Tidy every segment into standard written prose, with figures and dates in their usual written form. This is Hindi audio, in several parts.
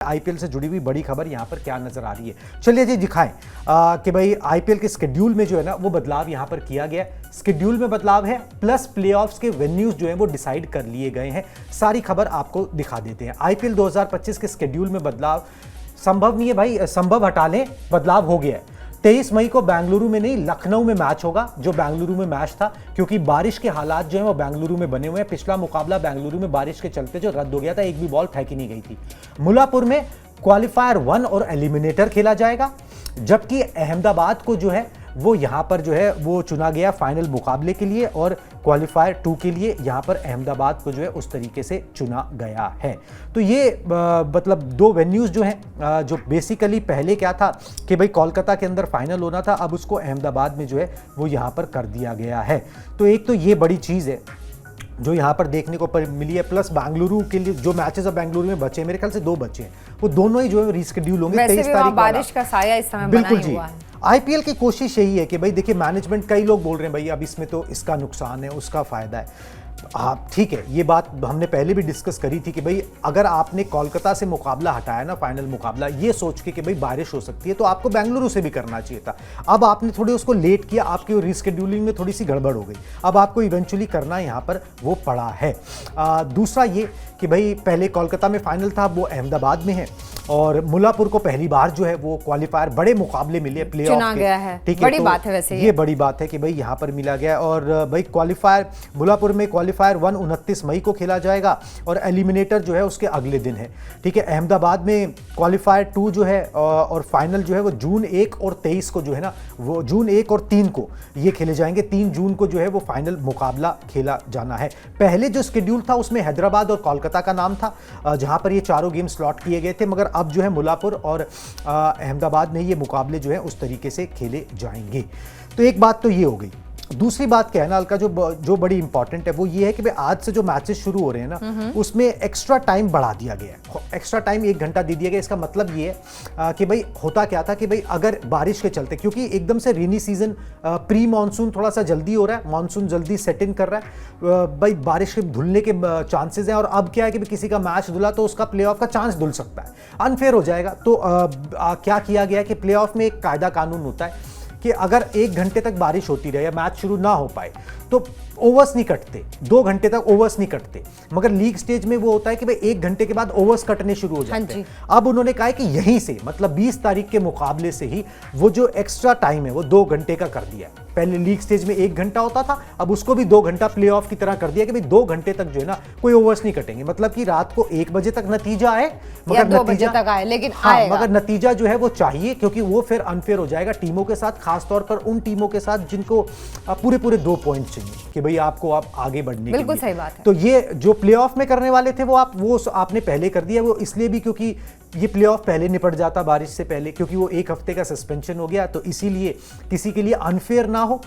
आईपीएल से जुड़ी हुई बड़ी खबर यहाँ पर क्या नजर आ रही है, चलिए जी दिखाएं कि भाई आईपीएल के शेड्यूल में जो है ना वो बदलाव यहाँ पर किया गया है। शेड्यूल में बदलाव है प्लस प्लेऑफ्स के वेन्यूज जो है वो डिसाइड कर लिए गए हैं। सारी खबर आपको दिखा देते हैं। आईपीएल 2025 के शेड्यूल में बदलाव संभव नहीं है भाई, संभव हटा लें, बदलाव हो गया है। 23 मई को बेंगलुरु में नहीं लखनऊ में मैच होगा, जो बेंगलुरु में मैच था, क्योंकि बारिश के हालात जो है वो बेंगलुरु में बने हुए हैं। पिछला मुकाबला बेंगलुरु में बारिश के चलते जो रद्द हो गया था, एक भी बॉल फेंकी नहीं गई थी। मुल्लापुर में क्वालिफायर 1 और एलिमिनेटर खेला जाएगा, जबकि अहमदाबाद को जो है वो यहाँ पर जो है वो चुना गया फाइनल मुकाबले के लिए, और क्वालिफायर 2 के लिए यहाँ पर अहमदाबाद को जो है उस तरीके से चुना गया है। तो ये मतलब दो वेन्यूज़ जो हैं, जो बेसिकली पहले क्या था कि भाई कोलकाता के अंदर फाइनल होना था, अब उसको अहमदाबाद में जो है वो यहाँ पर कर दिया गया है। तो एक तो ये बड़ी चीज़ है जो यहाँ पर देखने को मिली है। प्लस बेंगलुरु के लिए जो मैचेस अब बेंगलुरु में बचे, मेरे ख्याल से 2 बचे हैं, वो दोनों ही जो है रीशेड्यूल होंगे 23 तारीख। बारिश का साया इस समय बिल्कुल बना जी। हुआ है। आईपीएल की कोशिश यही है कि भाई देखिए, मैनेजमेंट कई लोग बोल रहे हैं भाई अब इसमें तो इसका नुकसान है उसका फायदा है। हाँ ठीक है, ये बात हमने पहले भी डिस्कस करी थी कि भाई अगर आपने कोलकाता से मुकाबला हटाया ना, फाइनल मुकाबला, ये सोच के कि भाई बारिश हो सकती है, तो आपको बेंगलुरु से भी करना चाहिए था। अब आपने थोड़ी उसको लेट किया, आपकी रीशेड्यूलिंग में थोड़ी सी गड़बड़ हो गई, अब आपको इवेंचुअली करना यहाँ पर वो पड़ा है। दूसरा ये कि भाई पहले कोलकाता में फाइनल था, वो अहमदाबाद में है, और मुल्लापुर को पहली बार जो है वो क्वालिफायर बड़े मुकाबले मिले प्लेऑफ चुना गया है। ठीक है, बड़ी बात है वैसे ये बड़ी बात है कि भाई यहाँ पर मिला गया। और भाई क्वालिफायर मुल्लापुर में क्वालिफायर 1 29 मई को खेला जाएगा, और एलिमिनेटर जो है उसके अगले दिन है। ठीक है, अहमदाबाद में क्वालिफायर 2 जो है और फाइनल जो है वो जून 1 और 23 को जो है ना, वो जून 1 और 3 को ये खेले जाएंगे। 3 जून को जो है वो फाइनल मुकाबला खेला जाना है। पहले जो शेड्यूल था उसमें हैदराबाद और कोलकाता का नाम था, जहां पर ये चारों गेम स्लॉट किए गए थे, मगर अब जो है मुल्लापुर और अहमदाबाद में ये मुकाबले जो है उस तरीके से खेले जाएंगे। तो एक बात तो ये हो गई। दूसरी बात क्या है ना अलका, जो बड़ी इंपॉर्टेंट है वो ये है कि भाई आज से जो मैचेस शुरू हो रहे हैं ना, उसमें एक्स्ट्रा टाइम बढ़ा दिया गया है। एक्स्ट्रा टाइम 1 घंटा दे दिया गया। इसका मतलब ये है कि भाई होता क्या था कि भाई अगर बारिश के चलते, क्योंकि एकदम से रेनी सीजन, प्री मानसून थोड़ा सा जल्दी हो रहा है, मानसून जल्दी सेट इन कर रहा है, भाई बारिश के धुलने के चांसेस हैं। और अब क्या है कि किसी का मैच धुला तो उसका प्ले ऑफ का चांस धुल सकता है, अनफेयर हो जाएगा। तो क्या किया गया कि प्ले ऑफ में एक कायदा कानून होता है कि अगर 1 घंटे तक बारिश होती रहे या मैच शुरू ना हो पाए तो ओवर्स नहीं कटते, 2 घंटे तक ओवर्स नहीं कटते। मगर लीग स्टेज में वो होता है कि भाई 1 घंटे के बाद ओवर्स कटने शुरू हो जाते हैं। अब उन्होंने कहा है कि यहीं से मतलब 20 तारीख के मुकाबले से ही वो जो एक्स्ट्रा टाइम है वो 2 घंटे का कर दिया है। पहले लीग स्टेज में 1 घंटा होता था, अब उसको भी 2 घंटा प्ले ऑफ की तरह कर दिया कि भाई 2 घंटे तक जो है ना कोई ओवर्स नहीं कटेंगे। मतलब कि रात को 1 बजे तक नतीजा आए, मगर 2 बजे तक आए, लेकिन आएगा। मगर नतीजा जो है वो चाहिए, क्योंकि वो फिर अनफेयर हो जाएगा टीमों के साथ, खासतौर पर उन टीमों के साथ जिनको पूरे 2 पॉइंट चाहिए कि भाई आपको आप आगे बढ़ने के लिए। बिल्कुल सही बात है। तो ये जो प्लेऑफ में करने वाले थे वो आपने पहले कर दिया। वो इसलिए भी क्योंकि ये प्लेऑफ पहले निपट जाता बारिश से पहले, क्योंकि वो 1 हफ्ते का सस्पेंशन हो गया, तो इसीलिए किसी के लिए अनफेयर ना हो,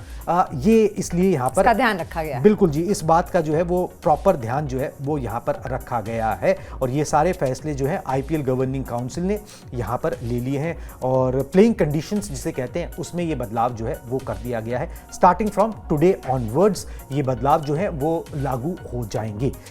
ये इसलिए यहाँ पर इसका ध्यान रखा गया। बिल्कुल जी, इस बात का जो है वो प्रॉपर ध्यान जो है वो यहाँ पर रखा गया है। और ये सारे फैसले जो है आईपीएल गवर्निंग काउंसिल ने यहाँ पर ले लिए हैं, और प्लेइंग कंडीशंस जिसे कहते हैं उसमें ये बदलाव जो है वो कर दिया गया है। स्टार्टिंग फ्रॉम टुडे ऑनवर्ड्स ये बदलाव जो है वो लागू हो जाएंगे।